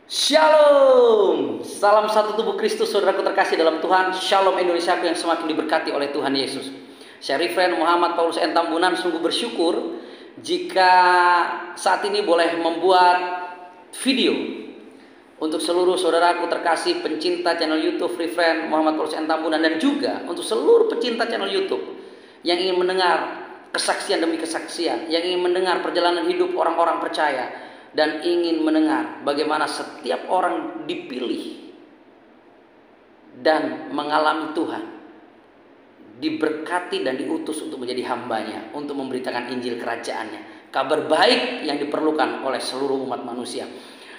Shalom, salam satu tubuh Kristus, saudaraku terkasih dalam Tuhan. Shalom Indonesiaku yang semakin diberkati oleh Tuhan Yesus. Saya Rifren Muhammad Paulus N. Tambunan sungguh bersyukur jika saat ini boleh membuat video untuk seluruh saudaraku terkasih pencinta channel YouTube Rifren Muhammad Paulus N. Tambunan, dan juga untuk seluruh pecinta channel YouTube yang ingin mendengar kesaksian demi kesaksian, yang ingin mendengar perjalanan hidup orang-orang percaya, dan ingin mendengar bagaimana setiap orang dipilih dan mengalami Tuhan, diberkati dan diutus untuk menjadi hambanya, untuk memberitakan Injil kerajaannya, kabar baik yang diperlukan oleh seluruh umat manusia.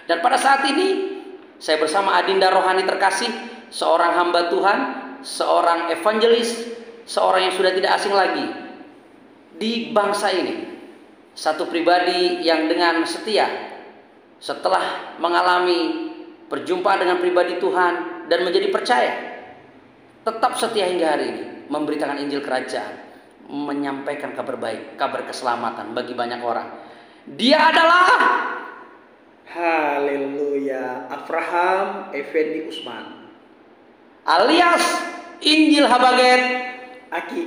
Dan pada saat ini saya bersama Adinda Rohani terkasih, seorang hamba Tuhan, seorang evangelis, seorang yang sudah tidak asing lagi di bangsa ini. Satu pribadi yang dengan setia setelah mengalami perjumpaan dengan pribadi Tuhan dan menjadi percaya, tetap setia hingga hari ini memberitakan Injil kerajaan, menyampaikan kabar baik, kabar keselamatan bagi banyak orang. Dia adalah Haleluya, Abraham Effendi Usman, alias Injil Habaget Aki.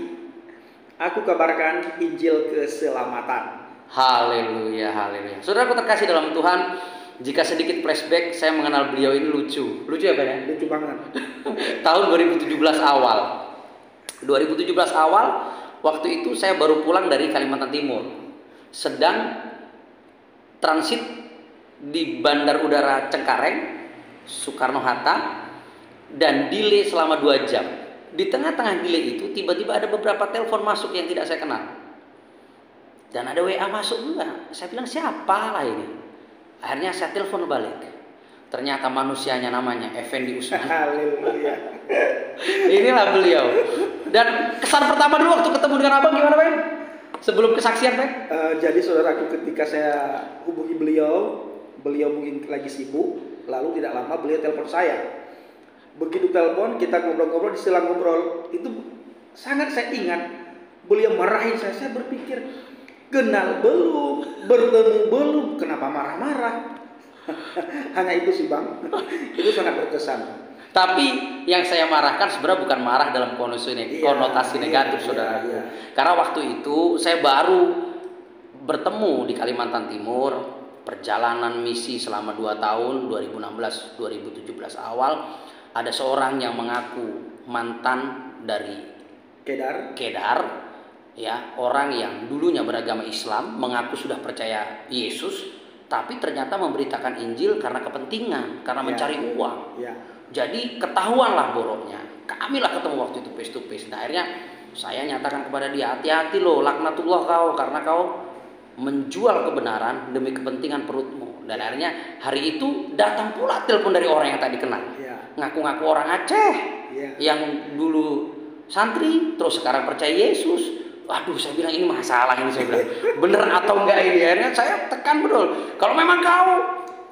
Aku kabarkan Injil keselamatan. Haleluya, haleluya. Saudaraku terkasih dalam Tuhan, jika sedikit flashback, saya mengenal beliau ini lucu ya Pak ya? Lucu banget. Tahun 2017 awal. 2017 awal, waktu itu saya baru pulang dari Kalimantan Timur. Sedang transit di Bandar Udara Cengkareng, Soekarno-Hatta, dan delay selama 2 jam. Di tengah-tengah delay itu, tiba-tiba ada beberapa telepon masuk yang tidak saya kenal. Dan ada WA masuk juga. Saya bilang, siapa lah ini? Akhirnya saya telepon balik. Ternyata manusianya namanya Effendi Usman. Haleluya. Inilah beliau. Dan kesan pertama dulu waktu ketemu dengan abang gimana, Pak? Sebelum kesaksian, Pak? Jadi saudaraku, ketika saya hubungi beliau mungkin lagi sibuk. Lalu tidak lama beliau telepon saya. Begitu telepon, kita ngobrol-ngobrol, di sela ngobrol itu sangat saya ingat. Beliau marahin saya berpikir, kenal belum, bertemu belum, kenapa marah-marah? Hanya itu sih Bang. Itu sangat berkesan. Tapi yang saya marahkan sebenarnya bukan marah dalam konotasi negatif, saudara. Karena waktu itu saya baru bertemu di Kalimantan Timur, perjalanan misi selama 2 tahun, 2016-2017 awal. Ada seorang yang mengaku mantan dari Kedar, ya, orang yang dulunya beragama Islam, mengaku sudah percaya Yesus, tapi ternyata memberitakan Injil karena kepentingan, karena mencari uang. Jadi ketahuanlah boroknya. Kamilah ketemu waktu itu face to face. Nah, akhirnya saya nyatakan kepada dia, hati-hati loh, laknatullah kau, karena kau menjual kebenaran demi kepentingan perutmu. Dan akhirnya hari itu datang pula telepon dari orang yang tadi kenal. Ngaku-ngaku orang Aceh, yang dulu santri, terus sekarang percaya Yesus. Waduh, saya bilang ini masalah ini, saya bilang bener atau enggak ini. Akhirnya saya tekan betul. Kalau memang kau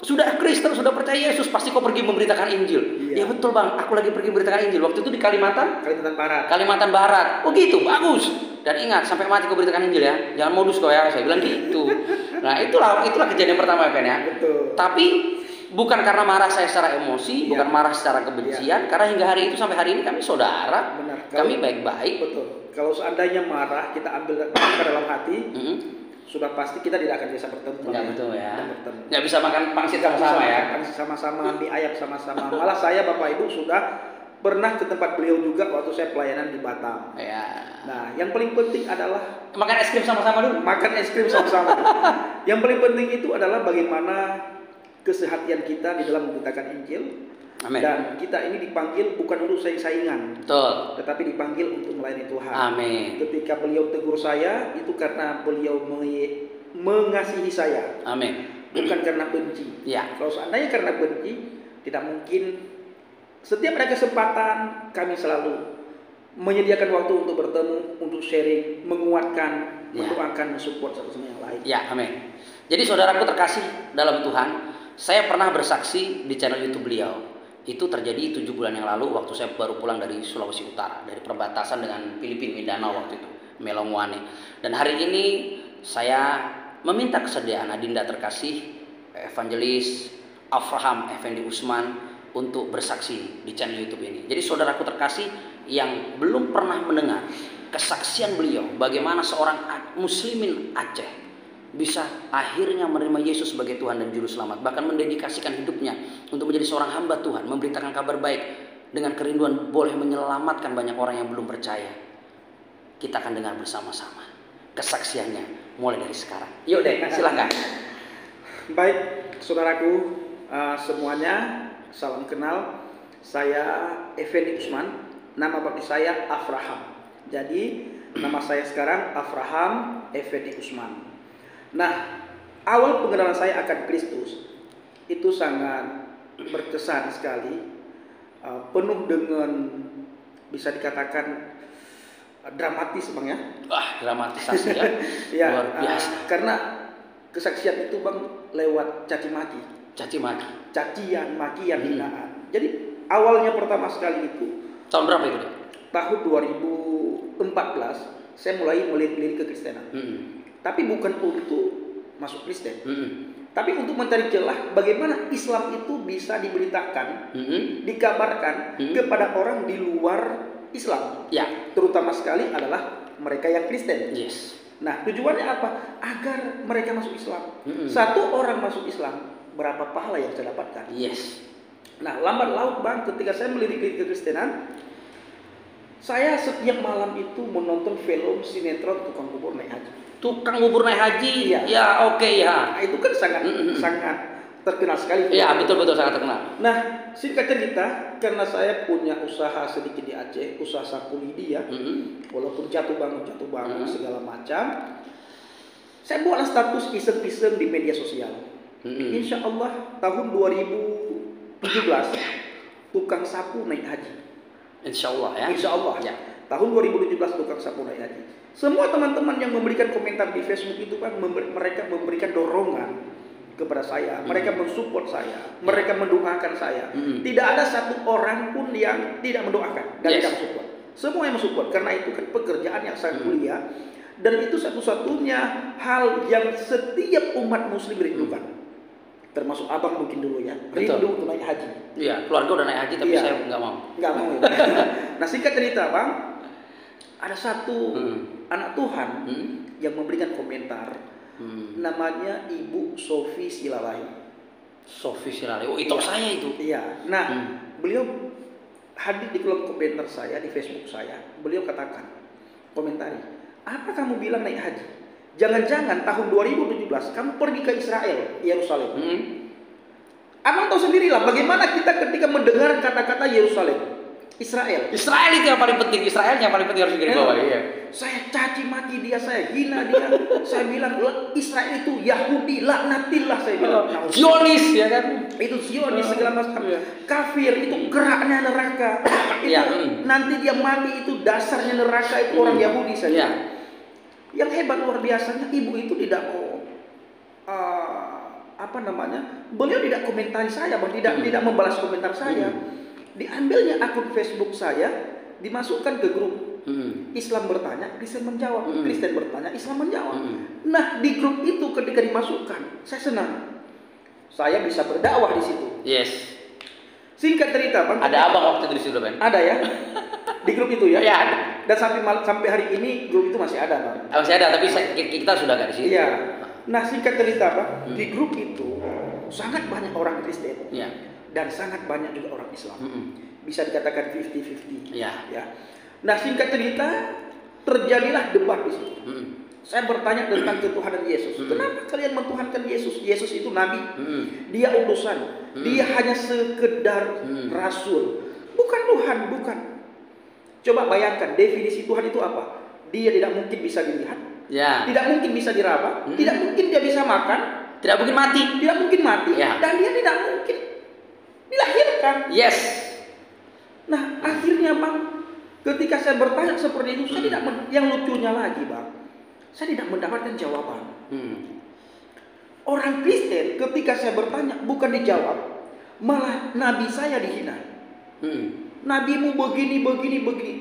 sudah Kristen, sudah percaya Yesus, pasti kau pergi memberitakan Injil. Ya betul Bang, aku lagi pergi memberitakan Injil. Waktu itu di Kalimantan Barat. Oh gitu, bagus. Dan ingat, sampai mati kau beritakan Injil ya. Jangan modus kau ya, saya bilang gitu. Nah itulah kejadian pertama kan ya. Betul. Tapi bukan karena marah saya secara emosi, bukan marah secara kebencian, karena hingga hari itu sampai hari ini kami saudara. Benar. Kami baik-baik. Betul. Kalau seandainya marah kita ambil ke dalam hati, sudah pasti kita tidak akan bisa bertemu. Enggak betul ya. Nggak bisa makan pangsit sama-sama ya. Pangsit sama-sama, mie ayam sama-sama. Malah saya Bapak Ibu sudah pernah ke tempat beliau juga waktu saya pelayanan di Batam. Ya. Nah, yang paling penting adalah makan es krim sama-sama dulu. Makan es krim sama-sama. Yang paling penting itu adalah bagaimana kesehatian kita di dalam memberitakan Injil. Amin. Dan kita ini dipanggil bukan untuk saing-saingan, betul, tetapi dipanggil untuk melayani Tuhan. Amin. Ketika beliau tegur saya, itu karena beliau mengasihi saya. Amin. Bukan karena benci. Ya. Kalau seandainya karena benci, tidak mungkin. Setiap ada kesempatan, kami selalu menyediakan waktu untuk bertemu, untuk sharing, menguatkan, mendoakan, mensupport satu sama yang lain. Ya, amin. Jadi saudaraku terkasih dalam Tuhan, saya pernah bersaksi di channel YouTube beliau. Itu terjadi 7 bulan yang lalu waktu saya baru pulang dari Sulawesi Utara, dari perbatasan dengan Filipina, Mindanao waktu itu, Melongwane. Dan hari ini saya meminta kesediaan Adinda terkasih, evangelis, Avraham Effendi Usman untuk bersaksi di channel YouTube ini. Jadi saudaraku terkasih yang belum pernah mendengar kesaksian beliau bagaimana seorang muslimin Aceh bisa akhirnya menerima Yesus sebagai Tuhan dan Juru Selamat, bahkan mendedikasikan hidupnya untuk menjadi seorang hamba Tuhan, memberitakan kabar baik dengan kerinduan boleh menyelamatkan banyak orang yang belum percaya. Kita akan dengar bersama-sama kesaksiannya mulai dari sekarang. Yuk deh, silakan. Baik, saudaraku semuanya, salam kenal. Saya Effendi Usman, nama baptis saya Avraham. Jadi nama saya sekarang Avraham Effendi Usman. Nah, awal pengenalan saya akan Kristus itu sangat berkesan sekali, penuh dengan bisa dikatakan dramatis Bang ya. Wah, dramatisasi ya. Ya, luar biasa. Karena kesaksian itu Bang lewat caci maki. Cacian, makian, hinaan. Jadi awalnya pertama sekali itu tahun berapa itu? Tahun 2014 saya mulai melirik kekristenan. Tapi bukan untuk masuk Kristen. Tapi untuk mencari celah bagaimana Islam itu bisa diberitakan, dikabarkan kepada orang di luar Islam. Ya. Terutama sekali adalah mereka yang Kristen. Yes. Nah, tujuannya apa? Agar mereka masuk Islam. Satu orang masuk Islam, berapa pahala yang saya dapatkan? Yes. Nah, lambat laun Bang, ketika saya melirik kekristenan, saya setiap malam itu menonton film sinetron tukang bubur naik haji. Tukang bubur naik haji? Iya. Ya, oke ya. Nah, itu kan sangat terkenal sekali. Ya, betul-betul sangat terkenal. Nah, singkat cerita, karena saya punya usaha sedikit di Aceh, usaha sapu lidi ya, walaupun jatuh bangun segala macam, saya buatlah status iseng-iseng di media sosial. Insya Allah tahun 2017 tukang sapu naik haji. Insya Allah ya. Insya Allah ya. Tahun 2017 tukang sapu naik haji. Semua teman-teman yang memberikan komentar di Facebook itu kan mereka memberikan dorongan kepada saya, mereka mensupport saya, mereka mendoakan saya. Tidak ada satu orang pun yang tidak mendoakan dan tidak mensupport. Semua yang mensupport karena itu kan pekerjaan yang sangat mulia dan itu satu-satunya hal yang setiap umat muslim rindukan. Termasuk abang mungkin dulu ya, rindu untuk naik haji. Iya, keluarga udah naik haji tapi saya nggak mau. Nggak mau. Ya. Nah, singkat cerita Bang, ada satu anak Tuhan yang memberikan komentar. Namanya Ibu Sofi Silalahi. Sofi Silalahi. Oh, itu saya itu. Iya. Nah, beliau hadir di kolom komentar saya di Facebook saya. Beliau katakan, komentari, apa kamu bilang naik haji? Jangan-jangan tahun 2017 kamu pergi ke Israel, Yerusalem. Abang tahu sendirilah bagaimana kita ketika mendengar kata-kata Yerusalem. Israel itu yang paling penting, Israelnya yang paling penting harus digaris bawah. Iya. Saya caci maki dia, saya hina dia. Saya bilang Israel itu Yahudi, laknatillah saya bilang. Zionis ya kan? Itu Zionis segala macam. Kafir itu geraknya neraka. Itu nanti dia mati itu dasarnya neraka itu orang Yahudi saja. Yang hebat luar biasanya ibu itu tidak mau beliau tidak komentari saya, tidak membalas komentar saya. Diambilnya akun Facebook saya, dimasukkan ke grup. Islam bertanya, Kristen menjawab. Kristen bertanya, Islam menjawab. Nah, di grup itu ketika dimasukkan, saya senang. Saya bisa berdakwah di situ. Yes. Singkat cerita, Bang. Ada abang waktu itu di situ, Bang. Ada ya? Di grup itu ya? Ya, ada. Dan sampai hari ini grup itu masih ada, Bang. Masih ada, tapi kita sudah nggak di situ. Iya. Nah, singkat cerita, Bang, di grup itu sangat banyak orang Kristen. Iya. Dan sangat banyak juga orang Islam. Bisa dikatakan 50-50. Ya. Nah, singkat cerita, terjadilah debat di situ. Saya bertanya tentang ketuhanan Yesus. Kenapa kalian mentuhankan Yesus? Yesus itu nabi. Dia utusan. Dia hanya sekedar rasul. Bukan Tuhan, bukan. Coba bayangkan definisi Tuhan itu apa? Dia tidak mungkin bisa dilihat. Ya. Tidak mungkin bisa diraba. Tidak mungkin dia bisa makan. Tidak mungkin mati. Tidak mungkin mati. Ya. Dan dia tidak mungkin dilahirkan. Yes. Nah, akhirnya Bang, ketika saya bertanya seperti itu, saya tidak yang lucunya lagi, Bang, saya tidak mendapatkan jawaban. Orang Kristen ketika saya bertanya bukan dijawab, malah nabi saya dihina. Nabimu begini,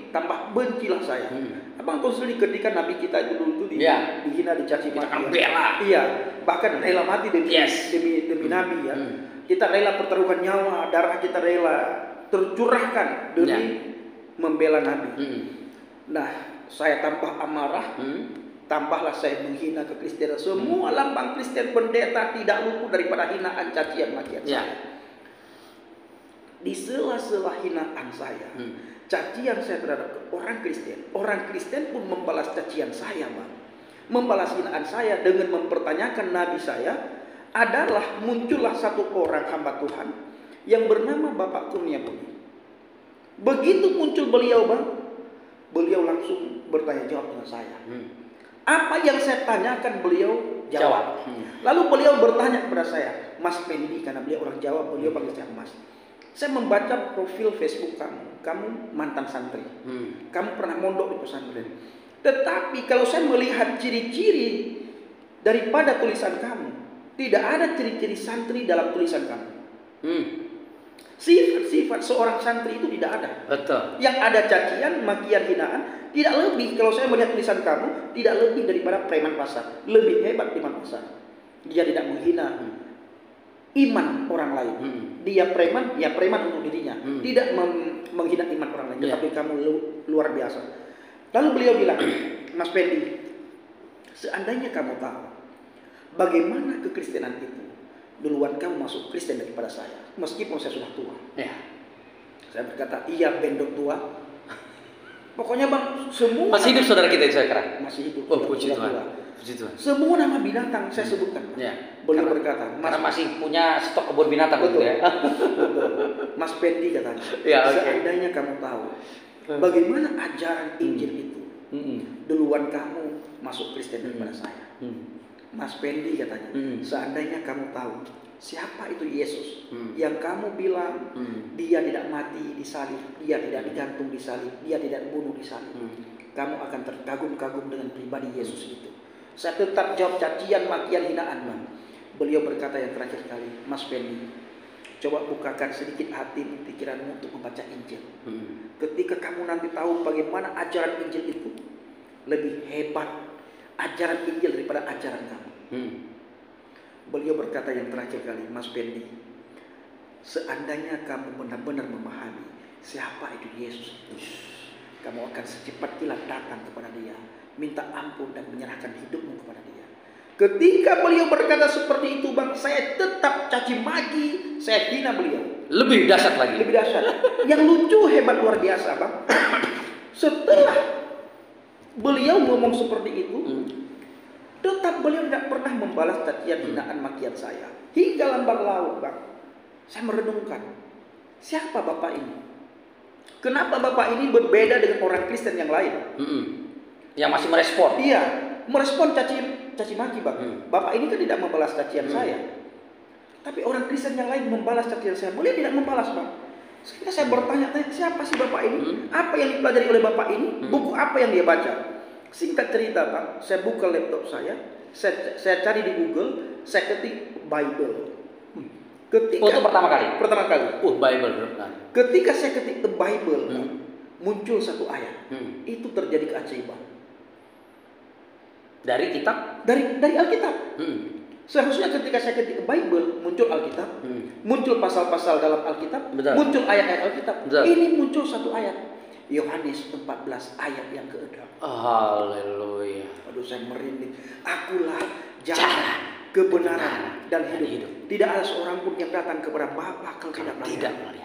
tambah bencilah saya. Abang tahu sendiri ketika nabi kita dulu itu dihina, dicaci maki. Bela. Iya. bahkan rela mati demi nabi ya. Kita rela pertaruhkan nyawa, darah kita rela tercurahkan demi membela nabi. Nah, saya tambah amarah, tambahlah saya menghina kekristenan. Semua lambang Kristen pendeta tidak luput daripada hinaan, cacian, makian saya. Di sela-sela hinaan saya, cacian saya terhadap orang Kristen pun membalas cacian saya, Bang. Membalas hinaan saya dengan mempertanyakan nabi saya. Adalah muncullah satu orang hamba Tuhan yang bernama Bapak Kurnia Budi. Begitu muncul beliau, Bang, beliau langsung bertanya jawab dengan saya. Apa yang saya tanyakan beliau jawab. Lalu beliau bertanya kepada saya, Mas Pendi, karena beliau orang Jawa, beliau panggil saya Mas. Saya membaca profil Facebook kamu mantan santri, kamu pernah mondok di pesantren. Tetapi kalau saya melihat ciri-ciri daripada tulisan kamu, tidak ada ciri-ciri santri dalam tulisan kamu. Sifat-sifat seorang santri itu tidak ada. Betul. Yang ada cacian, makian, hinaan. Tidak lebih, kalau saya melihat tulisan kamu, tidak lebih daripada preman pasar. Lebih hebat preman pasar. Dia tidak menghina iman orang lain. Dia preman, ya preman untuk dirinya. Tidak menghina iman orang lain. Tetapi kamu luar biasa. Lalu beliau bilang, Mas Pendi, seandainya kamu tahu bagaimana kekristenan itu, duluan kamu masuk Kristen daripada saya, meskipun saya sudah tua. Saya berkata, iya bendok tua. Pokoknya Bang, semua masih hidup saudara kita itu sekarang? Masih hidup. Oh, puji Tuhan. Puji Tuhan. Semua nama binatang saya sebutkan. Beliau berkata, karena masih punya stok kebun binatang. Betul. Ya. Mas Pendi katanya, seandainya kamu tahu bagaimana ajaran Injil itu, duluan kamu masuk Kristen daripada saya. Mas Pendi katanya, seandainya kamu tahu siapa itu Yesus yang kamu bilang dia tidak mati di salib, dia tidak digantung di salib, dia tidak bunuh di salib, kamu akan terkagum-kagum dengan pribadi Yesus itu. Saya tetap jawab cacian, makian, hinaan, Bang. Beliau berkata yang terakhir kali, Mas Pendi, coba bukakan sedikit hati pikiranmu untuk membaca Injil. Ketika kamu nanti tahu bagaimana ajaran Injil itu, lebih hebat ajaran Injil daripada ajaran kamu. Beliau berkata yang terakhir kali, Mas Pendi, seandainya kamu benar-benar memahami siapa itu Yesus, kamu akan secepat kilat datang kepada dia, minta ampun dan menyerahkan hidupmu kepada dia. Ketika beliau berkata seperti itu, Bang, saya tetap caci maki, saya hina beliau. Lebih dahsyat lagi. Lebih dahsyat. Yang lucu, hebat, luar biasa, Bang. Setelah beliau ngomong seperti itu, tetap beliau tidak pernah membalas cacian, hinaan, makian saya. Hingga lambat laun, Bang, saya merenungkan, siapa Bapak ini? Kenapa Bapak ini berbeda dengan orang Kristen yang lain? Yang masih merespon. Iya, merespon caci maki, Bang. Bapak ini kan tidak membalas cacian saya. Tapi orang Kristen yang lain membalas cacian saya. Beliau tidak membalas, Bang. Sehingga saya bertanya-tanya, siapa sih Bapak ini? Apa yang dipelajari oleh Bapak ini? Buku apa yang dia baca? Singkat cerita, Bang, saya buka laptop saya cari di Google, saya ketik Bible. Untuk pertama kali? Pertama kali. Bible. Ketika saya ketik The Bible, muncul satu ayat. Itu terjadi keajaiban. Dari kitab? Dari Alkitab. Seharusnya ketika saya ketik Bible, muncul Alkitab, muncul pasal-pasal dalam Alkitab, muncul ayat-ayat Alkitab. Ini muncul satu ayat. Yohanes 14 ayat yang ke-6. Haleluya. Aduh, saya merinding. Akulah jalan, kebenaran dan hidup. Tidak ada seorang pun yang datang kepada Bapa kalau tidak melalui.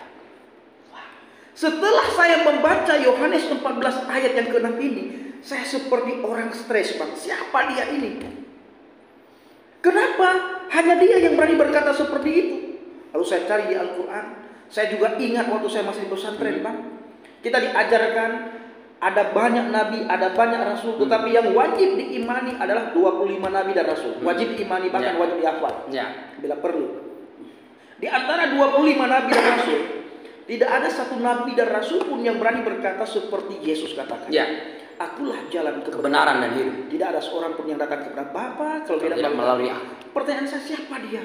Setelah saya membaca Yohanes 14 ayat yang ke-6 ini, saya seperti orang stres, Bang. Siapa dia ini? Kenapa hanya dia yang berani berkata seperti itu? Lalu saya cari di Al-Quran. Saya juga ingat waktu saya masih di pesantren, Bang. Kita diajarkan ada banyak nabi, ada banyak rasul, tetapi yang wajib diimani adalah 25 nabi dan rasul. Wajib diimani, bahkan wajib dihafal bila perlu. Di antara 25 nabi dan rasul, tidak ada satu nabi dan rasul pun yang berani berkata seperti Yesus katakan. Akulah jalan kebenaran dan hidup. Tidak ada seorang pun yang datang kepada Bapa kalau tidak melalui aku. Pertanyaan saya, siapa dia?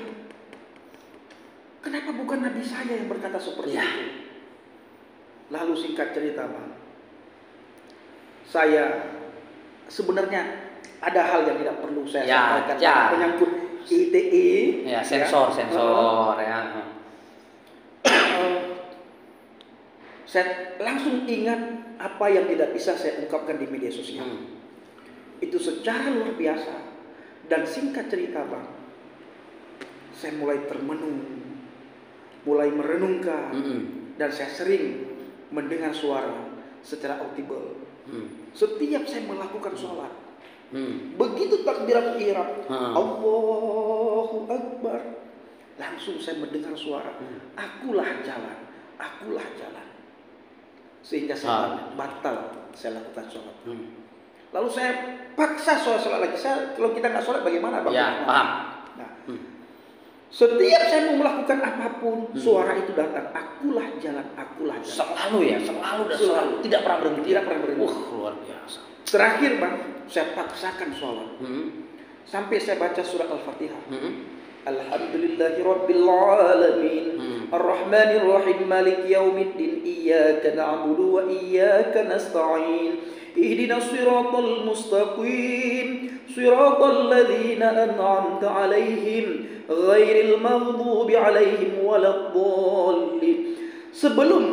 Kenapa bukan nabi saya yang berkata seperti itu? Lalu singkat cerita, Bang, saya sebenarnya ada hal yang tidak perlu saya sampaikan menyangkut ITE. Ya, sensor ya. Saya langsung ingat apa yang tidak bisa saya ungkapkan di media sosial. Itu secara luar biasa. Dan singkat cerita Bang, saya mulai termenung, mulai merenungkan, dan saya sering mendengar suara secara audible. Setiap saya melakukan sholat, begitu takbiratul ihram, Allahu Akbar, langsung saya mendengar suara, akulah jalan, akulah jalan. Sehingga saya batal saya lakukan sholat. Lalu saya paksa sholat lagi. Kalau kita nggak sholat bagaimana Bang? Ya, paham. Nah, setiap saya mau melakukan apapun, suara itu datang. Akulah jalan, akulah jalan. Selalu. Tidak pernah berhenti. Luar biasa. Terakhir Bang, saya paksakan sholat. Sampai saya baca surat Al-Fatihah. Alhamdulillahirabbil alamin. Ar-Rahmanir Rahim. Maliki yaumiddin. Iyyaka na'budu wa iyyaka nasta'in. Ihdinas siratal mustaqim. Siratal ladzina an'amta 'alaihim ghairil maghdubi 'alaihim waladdallin. Sebelum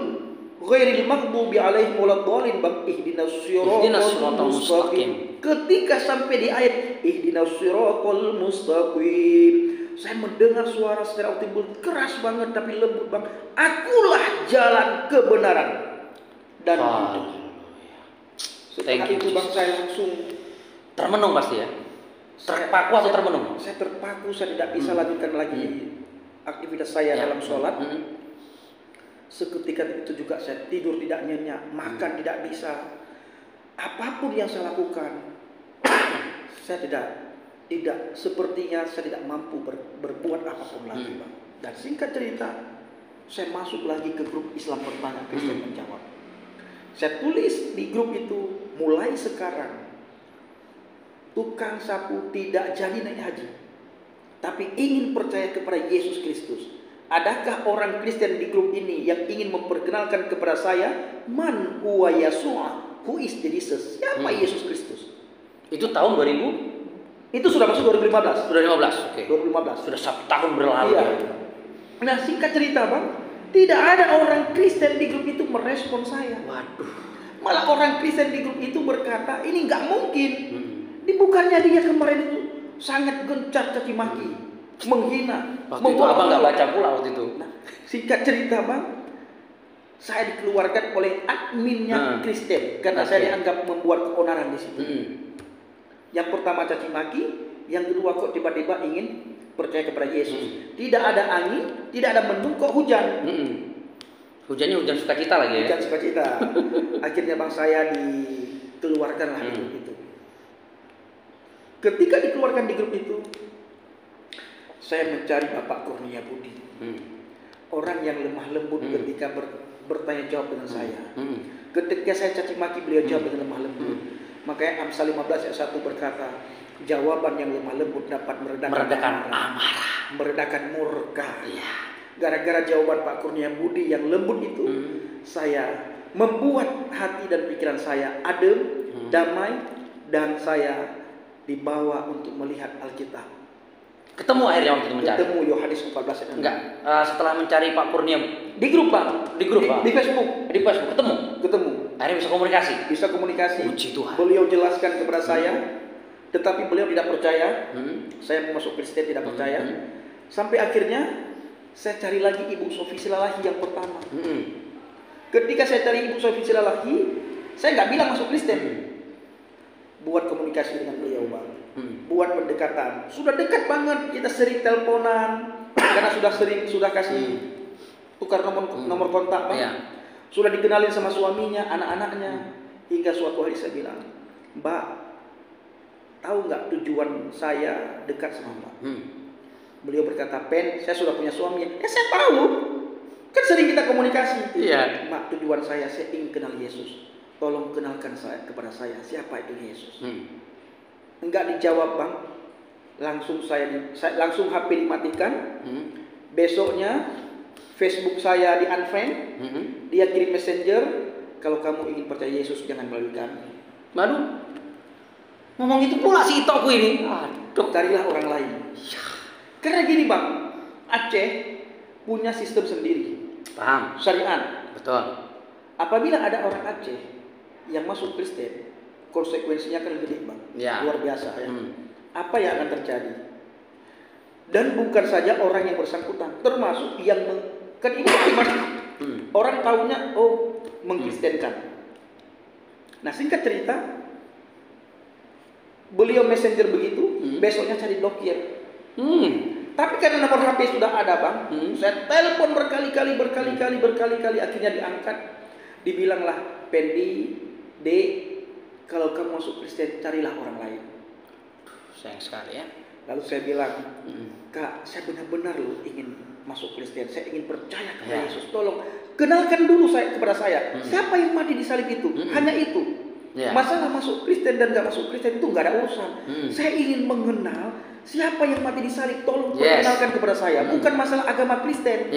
ghairil maghdubi 'alaihim waladdallin Bang, ihdinas siratal mustaqim. Ketika sampai di ayat ihdinas siratal mustaqim, saya mendengar suara secara audible keras banget tapi lembut Bang. Akulah jalan kebenaran dan hidup. Setelah itu Bang, saya langsung termenung pasti ya. Terpaku atau termenung? Saya terpaku, saya tidak bisa lanjutkan lagi aktivitas saya dalam sholat. Seketika itu juga saya tidur tidak nyenyak, makan tidak bisa. Apapun yang saya lakukan, saya tidak sepertinya saya tidak mampu berbuat apapun lagi Bang. Dan singkat cerita, saya masuk lagi ke grup Islam Bertanya, Kristen Menjawab. Saya tulis di grup itu, mulai sekarang tukang sapu tidak jadi naik haji, tapi ingin percaya kepada Yesus Kristus. Adakah orang Kristen di grup ini yang ingin memperkenalkan kepada saya man huwa Yeshua, who is Jesus? Siapa Yesus Kristus? Itu tahun 2000? Itu sudah masuk 2015. Sudah 15, oke. 2015. Sudah 1 tahun berlalu. Iya. Nah, singkat cerita Bang, tidak ada orang Kristen di grup itu merespon saya. Waduh. Malah orang Kristen di grup itu berkata, ini nggak mungkin. Bukannya dia kemarin itu sangat gencar caci maki, menghina. Waktu itu Abang nggak baca pula waktu itu. Nah, singkat cerita Bang, saya dikeluarkan oleh adminnya Kristen karena saya dianggap membuat keonaran di situ. Yang pertama caci maki, yang kedua kok tiba-tiba ingin percaya kepada Yesus. Tidak ada angin, tidak ada mendung, kok hujan. Hujannya hujan sukacita lagi ya. Hujan sukacita. Akhirnya Bang, saya dikeluarkan lah di grup itu. Ketika dikeluarkan di grup itu, saya mencari Bapak Kurnia Budi, orang yang lemah lembut ketika bertanya jawab dengan saya. Ketika saya caci maki, beliau jawab dengan lemah lembut. Makanya Amsal 15 ayat 1 berkata, jawaban yang lemah lembut dapat meredakan amarah, meredakan murka. Gara-gara jawaban Pak Kurnia Budi yang lembut itu, saya membuat hati dan pikiran saya adem, damai, dan saya dibawa untuk melihat Alkitab. Ketemu akhirnya waktu itu mencari? Ketemu Yohanes 14 ayat 6. Enggak, setelah mencari Pak Kurnia di grup Pak, di Facebook. Di Facebook ketemu. Akhirnya bisa komunikasi. Bisa komunikasi. Puji Tuhan. Beliau jelaskan kepada saya, tetapi beliau tidak percaya. Saya mau masuk Kristen tidak percaya. Sampai akhirnya saya cari lagi Ibu Sofi Silalahi yang pertama. Ketika saya cari Ibu Sofi Silalahi, saya nggak bilang masuk Kristen. Buat komunikasi dengan beliau Bang. Buat pendekatan. Sudah dekat banget, kita sering teleponan karena sudah kasih tukar nomor kontak Bang. Sudah dikenalin sama suaminya, anak-anaknya. Hingga suatu hari saya bilang, Mbak, tahu nggak tujuan saya dekat sama Mbak? Beliau berkata, Pen, saya sudah punya suami. Saya tahu, kan sering kita komunikasi. Mbak, tujuan saya ingin kenal Yesus. Tolong kenalkan kepada saya siapa itu Yesus. Enggak dijawab Bang. Langsung langsung HP dimatikan. Besoknya Facebook saya di unfriend. Dia kirim messenger, kalau kamu ingin percaya Yesus jangan melalui kami. Waduh. Ngomong itu pula si Itoku ini. Aduh, carilah orang lain. Karena gini bang, Aceh punya sistem sendiri, Paham? syariat. Betul. Apabila ada orang Aceh yang masuk Kristen, konsekuensinya kan gede bang, Ya. luar biasa ya. Apa yang akan terjadi? Dan bukan saja orang yang bersangkutan, termasuk yang kan ini orang tahunya mengkristenkan. Nah singkat cerita, beliau messenger begitu, besoknya cari blokir. Tapi karena nomor HP sudah ada bang, saya telepon berkali-kali, akhirnya diangkat. Dibilanglah, Pendi, Dek, kalau kamu masuk Kristen carilah orang lain. Sayang sekali ya. Lalu saya bilang, Kak, saya benar-benar loh ingin masuk Kristen, saya ingin percaya kepada Yesus. Tolong kenalkan dulu kepada saya, siapa yang mati di salib itu? Hanya itu. Masalah masuk Kristen dan gak masuk Kristen itu gak ada urusan. Saya ingin mengenal siapa yang mati di salib. Tolong perkenalkan kepada saya. Bukan masalah agama Kristen.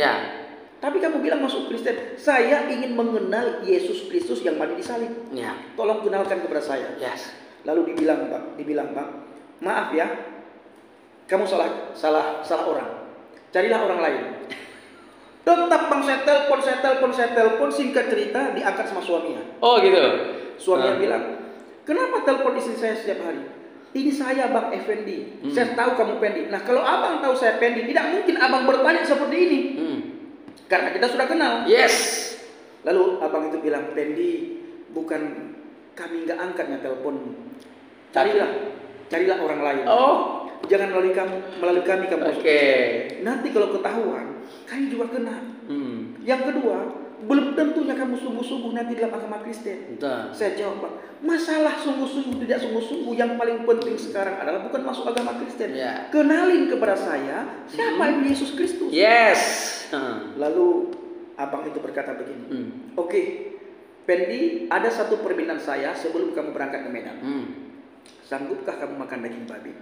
Tapi kamu bilang masuk Kristen, saya ingin mengenal Yesus Kristus yang mati di salib. Tolong kenalkan kepada saya. Lalu dibilang bang, maaf ya, kamu salah orang. Carilah orang lain. Tetap bang, saya telepon, singkat cerita diangkat sama suaminya. Oh gitu. Suaminya bilang, kenapa telepon istri saya setiap hari? Ini saya bang Effendi. Saya tahu kamu Pendi. Nah kalau abang tahu saya Pendi, tidak mungkin abang bertanya seperti ini. Karena kita sudah kenal. Lalu abang itu bilang, Pendi, bukan kami nggak angkatnya teleponmu. Carilah orang lain. Jangan melalui kami kamu masuk. Nanti kalau ketahuan, kami juga kena. Yang kedua, belum tentunya kamu sungguh-sungguh nanti dalam agama Kristen. Saya jawab, Bang, masalah sungguh-sungguh tidak sungguh-sungguh, yang paling penting sekarang adalah bukan masuk agama Kristen. Kenalin kepada saya siapa itu Yesus Kristus. Lalu abang itu berkata begini, oke, Pendi, ada satu permintaan saya sebelum kamu berangkat ke Medan. Sanggupkah kamu makan daging babi?